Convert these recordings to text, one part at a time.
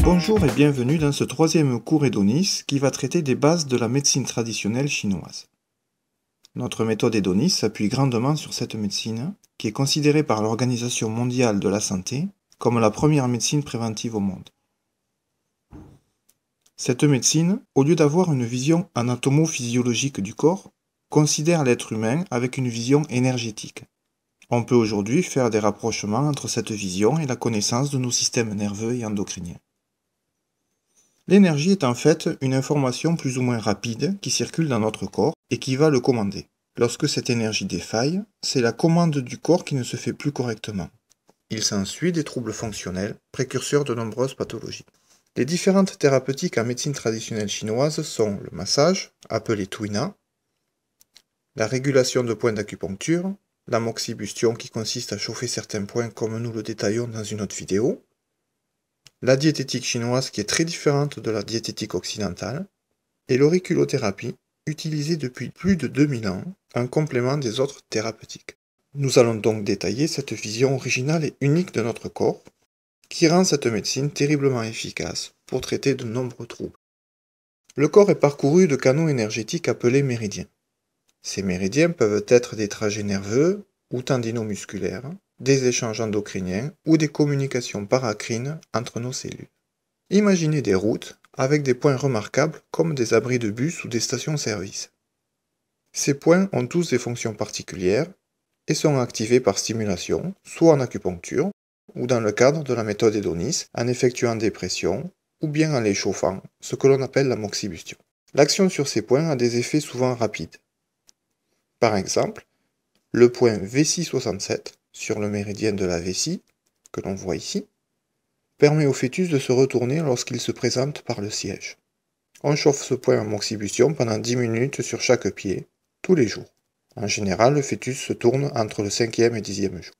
Bonjour et bienvenue dans ce troisième cours hédoniste qui va traiter des bases de la médecine traditionnelle chinoise. Notre méthode hédoniste s'appuie grandement sur cette médecine, qui est considérée par l'Organisation mondiale de la santé comme la première médecine préventive au monde. Cette médecine, au lieu d'avoir une vision anatomo-physiologique du corps, considère l'être humain avec une vision énergétique. On peut aujourd'hui faire des rapprochements entre cette vision et la connaissance de nos systèmes nerveux et endocriniens. L'énergie est en fait une information plus ou moins rapide qui circule dans notre corps et qui va le commander. Lorsque cette énergie défaille, c'est la commande du corps qui ne se fait plus correctement. Il s'ensuit des troubles fonctionnels, précurseurs de nombreuses pathologies. Les différentes thérapeutiques en médecine traditionnelle chinoise sont le massage, appelé tuina, la régulation de points d'acupuncture, la moxibustion qui consiste à chauffer certains points comme nous le détaillons dans une autre vidéo, la diététique chinoise qui est très différente de la diététique occidentale, et l'auriculothérapie, utilisée depuis plus de 2000 ans, en complément des autres thérapeutiques. Nous allons donc détailler cette vision originale et unique de notre corps, qui rend cette médecine terriblement efficace pour traiter de nombreux troubles. Le corps est parcouru de canaux énergétiques appelés méridiens. Ces méridiens peuvent être des trajets nerveux ou tendinomusculaires, des échanges endocriniens ou des communications paracrines entre nos cellules. Imaginez des routes avec des points remarquables comme des abris de bus ou des stations-service. Ces points ont tous des fonctions particulières et sont activés par stimulation, soit en acupuncture ou dans le cadre de la méthode hédoniste en effectuant des pressions ou bien en les chauffant, ce que l'on appelle la moxibustion. L'action sur ces points a des effets souvent rapides. Par exemple, le point V667 sur le méridien de la vessie, que l'on voit ici, permet au fœtus de se retourner lorsqu'il se présente par le siège. On chauffe ce point en moxibustion pendant 10 minutes sur chaque pied, tous les jours. En général, le fœtus se tourne entre le 5e et 10e jour.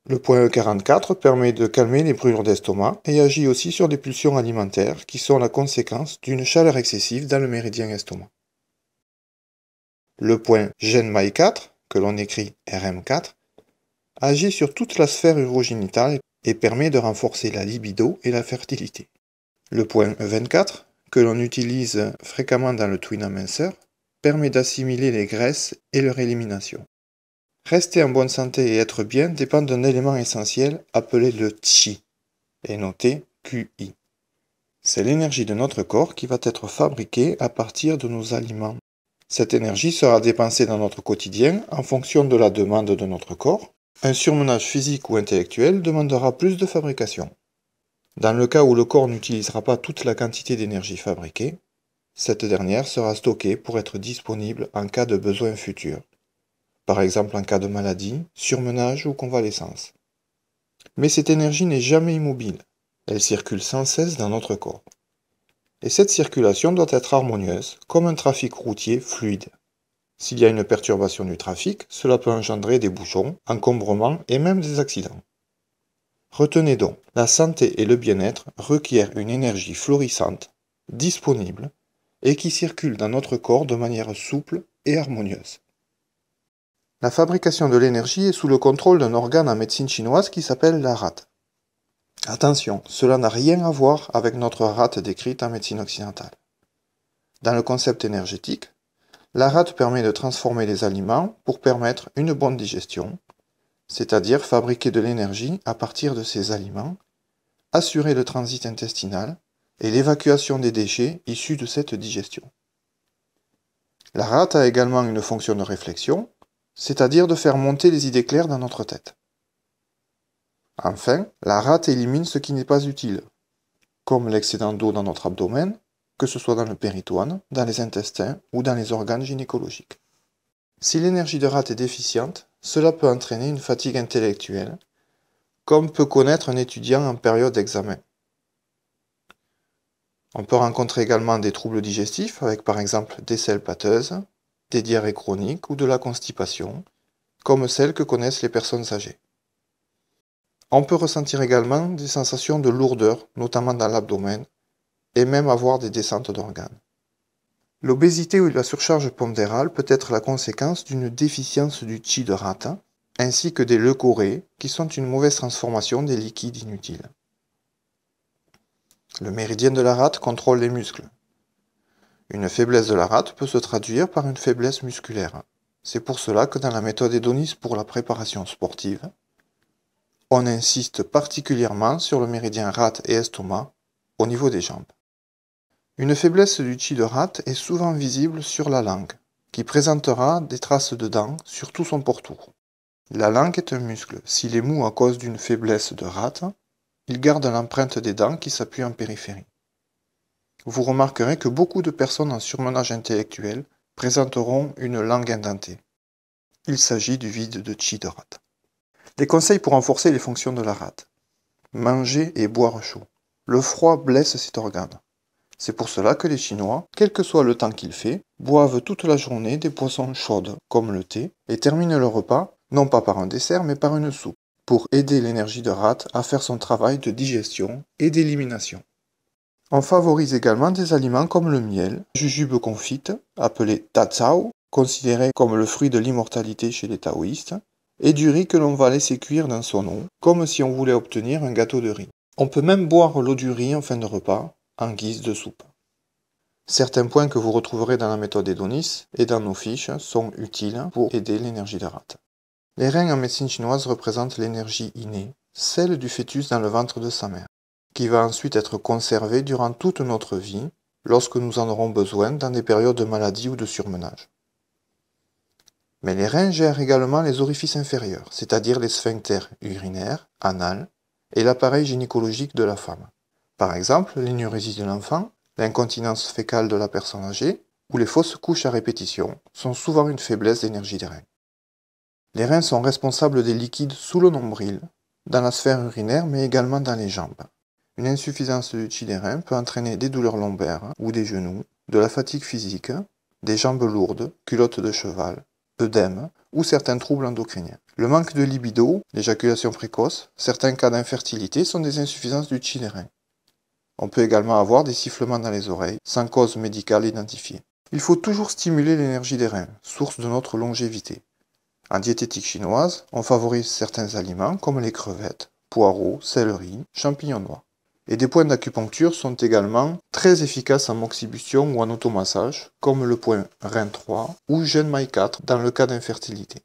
Le point E44 permet de calmer les brûlures d'estomac et agit aussi sur des pulsions alimentaires qui sont la conséquence d'une chaleur excessive dans le méridien estomac. Le point Genmai 4, que l'on écrit RM4, agit sur toute la sphère urogénitale et permet de renforcer la libido et la fertilité. Le point E24, que l'on utilise fréquemment dans le tuina minceur, permet d'assimiler les graisses et leur élimination. Rester en bonne santé et être bien dépend d'un élément essentiel appelé le qi, et noté QI. C'est l'énergie de notre corps qui va être fabriquée à partir de nos aliments. Cette énergie sera dépensée dans notre quotidien en fonction de la demande de notre corps. Un surmenage physique ou intellectuel demandera plus de fabrication. Dans le cas où le corps n'utilisera pas toute la quantité d'énergie fabriquée, cette dernière sera stockée pour être disponible en cas de besoin futur, par exemple en cas de maladie, surmenage ou convalescence. Mais cette énergie n'est jamais immobile, elle circule sans cesse dans notre corps. Et cette circulation doit être harmonieuse, comme un trafic routier fluide. S'il y a une perturbation du trafic, cela peut engendrer des bouchons, encombrements et même des accidents. Retenez donc, la santé et le bien-être requièrent une énergie florissante, disponible, et qui circule dans notre corps de manière souple et harmonieuse. La fabrication de l'énergie est sous le contrôle d'un organe en médecine chinoise qui s'appelle la rate. Attention, cela n'a rien à voir avec notre rate décrite en médecine occidentale. Dans le concept énergétique, la rate permet de transformer les aliments pour permettre une bonne digestion, c'est-à-dire fabriquer de l'énergie à partir de ces aliments, assurer le transit intestinal et l'évacuation des déchets issus de cette digestion. La rate a également une fonction de réflexion, c'est-à-dire de faire monter les idées claires dans notre tête. Enfin, la rate élimine ce qui n'est pas utile, comme l'excédent d'eau dans notre abdomen, que ce soit dans le péritoine, dans les intestins ou dans les organes gynécologiques. Si l'énergie de rate est déficiente, cela peut entraîner une fatigue intellectuelle, comme peut connaître un étudiant en période d'examen. On peut rencontrer également des troubles digestifs, avec par exemple des selles pâteuses, des diarrhées chroniques ou de la constipation, comme celles que connaissent les personnes âgées. On peut ressentir également des sensations de lourdeur, notamment dans l'abdomen, et même avoir des descentes d'organes. L'obésité ou la surcharge pondérale peut être la conséquence d'une déficience du qi de rate, ainsi que des leucorrhées, qui sont une mauvaise transformation des liquides inutiles. Le méridien de la rate contrôle les muscles. Une faiblesse de la rate peut se traduire par une faiblesse musculaire. C'est pour cela que dans la méthode hédoniste pour la préparation sportive, on insiste particulièrement sur le méridien rate et estomac au niveau des jambes. Une faiblesse du chi de rate est souvent visible sur la langue, qui présentera des traces de dents sur tout son pourtour. La langue est un muscle. S'il est mou à cause d'une faiblesse de rate, il garde l'empreinte des dents qui s'appuient en périphérie. Vous remarquerez que beaucoup de personnes en surmenage intellectuel présenteront une langue indentée. Il s'agit du vide de chi de rate. Des conseils pour renforcer les fonctions de la rate. Manger et boire chaud. Le froid blesse cet organe. C'est pour cela que les Chinois, quel que soit le temps qu'il fait, boivent toute la journée des boissons chaudes, comme le thé, et terminent leur repas, non pas par un dessert, mais par une soupe, pour aider l'énergie de rate à faire son travail de digestion et d'élimination. On favorise également des aliments comme le miel, jujube confite, appelé ta cao, considéré comme le fruit de l'immortalité chez les taoïstes, et du riz que l'on va laisser cuire dans son eau, comme si on voulait obtenir un gâteau de riz. On peut même boire l'eau du riz en fin de repas, en guise de soupe. Certains points que vous retrouverez dans la méthode Hédonis et dans nos fiches sont utiles pour aider l'énergie de rate. Les reins en médecine chinoise représentent l'énergie innée, celle du fœtus dans le ventre de sa mère, qui va ensuite être conservée durant toute notre vie, lorsque nous en aurons besoin dans des périodes de maladie ou de surmenage. Mais les reins gèrent également les orifices inférieurs, c'est-à-dire les sphincters urinaires, anal, et l'appareil gynécologique de la femme. Par exemple, l'énurésie de l'enfant, l'incontinence fécale de la personne âgée, ou les fausses couches à répétition sont souvent une faiblesse d'énergie des reins. Les reins sont responsables des liquides sous le nombril, dans la sphère urinaire, mais également dans les jambes. Une insuffisance du chi des reins peut entraîner des douleurs lombaires ou des genoux, de la fatigue physique, des jambes lourdes, culottes de cheval, œdème ou certains troubles endocriniens. Le manque de libido, l'éjaculation précoce, certains cas d'infertilité sont des insuffisances du chi des reins. On peut également avoir des sifflements dans les oreilles, sans cause médicale identifiée. Il faut toujours stimuler l'énergie des reins, source de notre longévité. En diététique chinoise, on favorise certains aliments comme les crevettes, poireaux, céleri, champignons noirs. Et des points d'acupuncture sont également très efficaces en moxibustion ou en automassage, comme le point rein 3 ou Genmai 4 dans le cas d'infertilité.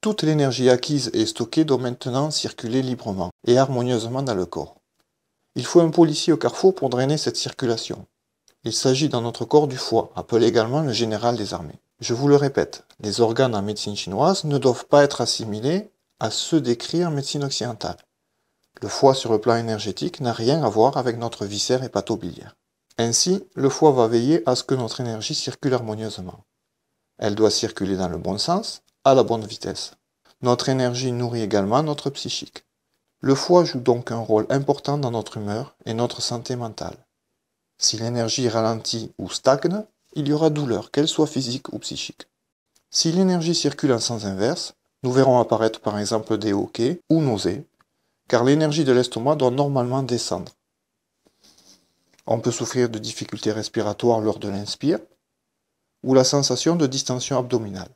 Toute l'énergie acquise et stockée doit maintenant circuler librement et harmonieusement dans le corps. Il faut un policier au carrefour pour drainer cette circulation. Il s'agit dans notre corps du foie, appelé également le général des armées. Je vous le répète, les organes en médecine chinoise ne doivent pas être assimilés à ceux décrits en médecine occidentale. Le foie sur le plan énergétique n'a rien à voir avec notre viscère hépatobiliaire. Ainsi, le foie va veiller à ce que notre énergie circule harmonieusement. Elle doit circuler dans le bon sens, à la bonne vitesse. Notre énergie nourrit également notre psychique. Le foie joue donc un rôle important dans notre humeur et notre santé mentale. Si l'énergie ralentit ou stagne, il y aura douleur, qu'elle soit physique ou psychique. Si l'énergie circule en sens inverse, nous verrons apparaître par exemple des hoquets ou nausées, car l'énergie de l'estomac doit normalement descendre. On peut souffrir de difficultés respiratoires lors de l'inspire, ou la sensation de distension abdominale.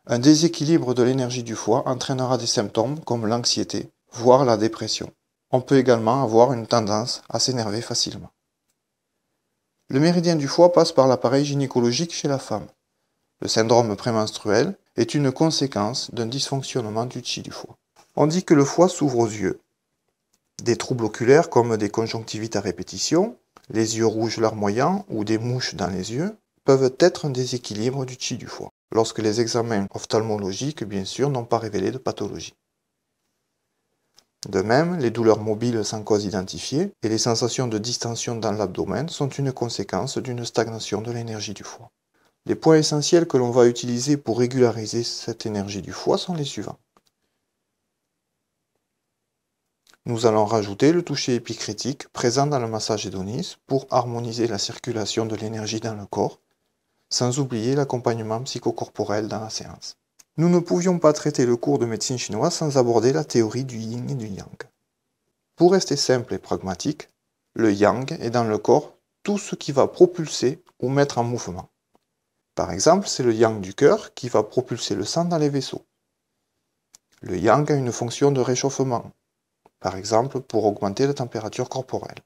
Un déséquilibre de l'énergie du foie entraînera des symptômes comme l'anxiété, voire la dépression. On peut également avoir une tendance à s'énerver facilement. Le méridien du foie passe par l'appareil gynécologique chez la femme. Le syndrome prémenstruel est une conséquence d'un dysfonctionnement du chi du foie. On dit que le foie s'ouvre aux yeux. Des troubles oculaires comme des conjonctivites à répétition, les yeux rouges larmoyants ou des mouches dans les yeux peuvent être un déséquilibre du chi du foie, lorsque les examens ophtalmologiques, bien sûr, n'ont pas révélé de pathologie. De même, les douleurs mobiles sans cause identifiée et les sensations de distension dans l'abdomen sont une conséquence d'une stagnation de l'énergie du foie. Les points essentiels que l'on va utiliser pour régulariser cette énergie du foie sont les suivants. Nous allons rajouter le toucher épicrétique présent dans le massage Hédonis pour harmoniser la circulation de l'énergie dans le corps, sans oublier l'accompagnement psychocorporel dans la séance. Nous ne pouvions pas traiter le cours de médecine chinoise sans aborder la théorie du yin et du yang. Pour rester simple et pragmatique, le yang est dans le corps tout ce qui va propulser ou mettre en mouvement. Par exemple, c'est le yang du cœur qui va propulser le sang dans les vaisseaux. Le yang a une fonction de réchauffement, par exemple pour augmenter la température corporelle.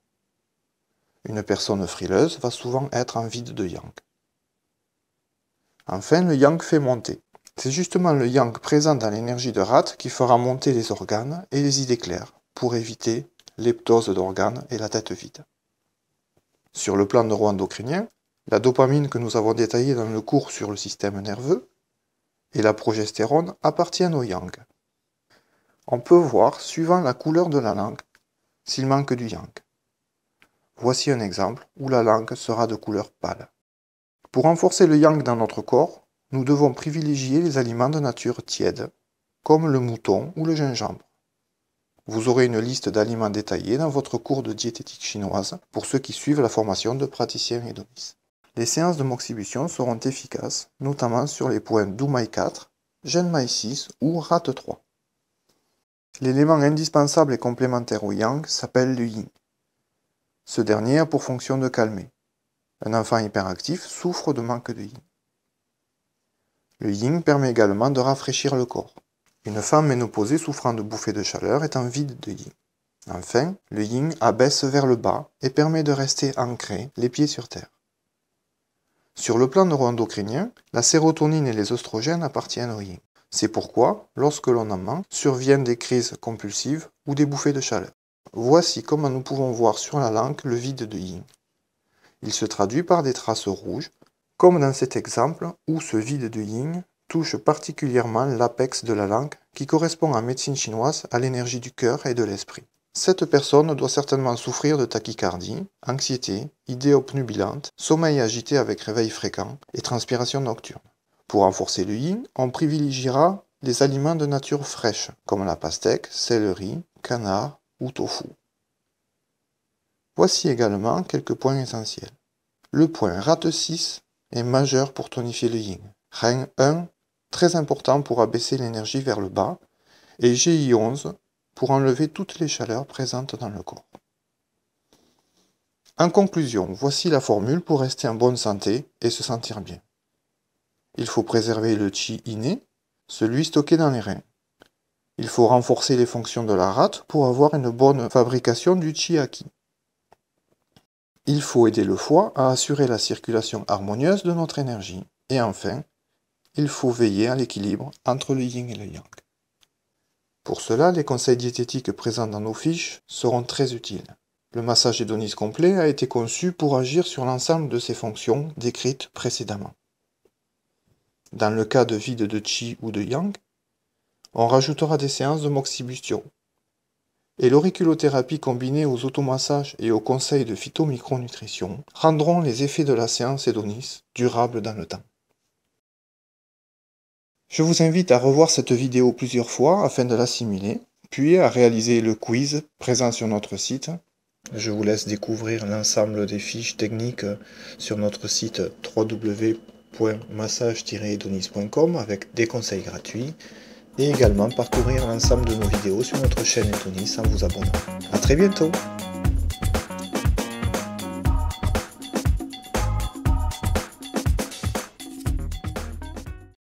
Une personne frileuse va souvent être en vide de yang. Enfin, le yang fait monter. C'est justement le yang présent dans l'énergie de rate qui fera monter les organes et les idées claires, pour éviter l'éptose d'organes et la tête vide. Sur le plan neuro-endocrinien, la dopamine que nous avons détaillée dans le cours sur le système nerveux et la progestérone appartiennent au yang. On peut voir, suivant la couleur de la langue, s'il manque du yang. Voici un exemple où la langue sera de couleur pâle. Pour renforcer le yang dans notre corps, nous devons privilégier les aliments de nature tiède, comme le mouton ou le gingembre. Vous aurez une liste d'aliments détaillés dans votre cours de diététique chinoise pour ceux qui suivent la formation de praticien hédoniste. Les séances de moxibution seront efficaces, notamment sur les points Doumaï 4, Genmaï 6 ou Rate 3. L'élément indispensable et complémentaire au yang s'appelle le yin. Ce dernier a pour fonction de calmer. Un enfant hyperactif souffre de manque de yin. Le yin permet également de rafraîchir le corps. Une femme ménopausée souffrant de bouffées de chaleur est en vide de yin. Enfin, le yin abaisse vers le bas et permet de rester ancré, les pieds sur terre. Sur le plan neuro-endocrinien, la sérotonine et les oestrogènes appartiennent au yin. C'est pourquoi, lorsque l'on en manque, surviennent des crises compulsives ou des bouffées de chaleur. Voici comment nous pouvons voir sur la langue le vide de yin. Il se traduit par des traces rouges, comme dans cet exemple où ce vide de yin touche particulièrement l'apex de la langue qui correspond en médecine chinoise à l'énergie du cœur et de l'esprit. Cette personne doit certainement souffrir de tachycardie, anxiété, idées obnubilantes, sommeil agité avec réveil fréquent et transpiration nocturne. Pour renforcer le yin, on privilégiera les aliments de nature fraîche, comme la pastèque, céleri, canard ou tofu. Voici également quelques points essentiels. Le point Rate 6 est majeur pour tonifier le yin. Ren 1, très important pour abaisser l'énergie vers le bas, et GI 11 pour enlever toutes les chaleurs présentes dans le corps. En conclusion, voici la formule pour rester en bonne santé et se sentir bien. Il faut préserver le qi inné, celui stocké dans les reins. Il faut renforcer les fonctions de la rate pour avoir une bonne fabrication du qi acquis. Il faut aider le foie à assurer la circulation harmonieuse de notre énergie. Et enfin, il faut veiller à l'équilibre entre le yin et le yang. Pour cela, les conseils diététiques présents dans nos fiches seront très utiles. Le massage hédoniste complet a été conçu pour agir sur l'ensemble de ces fonctions décrites précédemment. Dans le cas de vide de qi ou de yang, on rajoutera des séances de moxibution. Et l'auriculothérapie combinée aux automassages et aux conseils de phytomicronutrition rendront les effets de la séance hédoniste durables dans le temps. Je vous invite à revoir cette vidéo plusieurs fois afin de l'assimiler, puis à réaliser le quiz présent sur notre site. Je vous laisse découvrir l'ensemble des fiches techniques sur notre site www.massage-hédoniste.com avec des conseils gratuits et également parcourir l'ensemble de nos vidéos sur notre chaîne Hédoniste en vous abonnant. A très bientôt!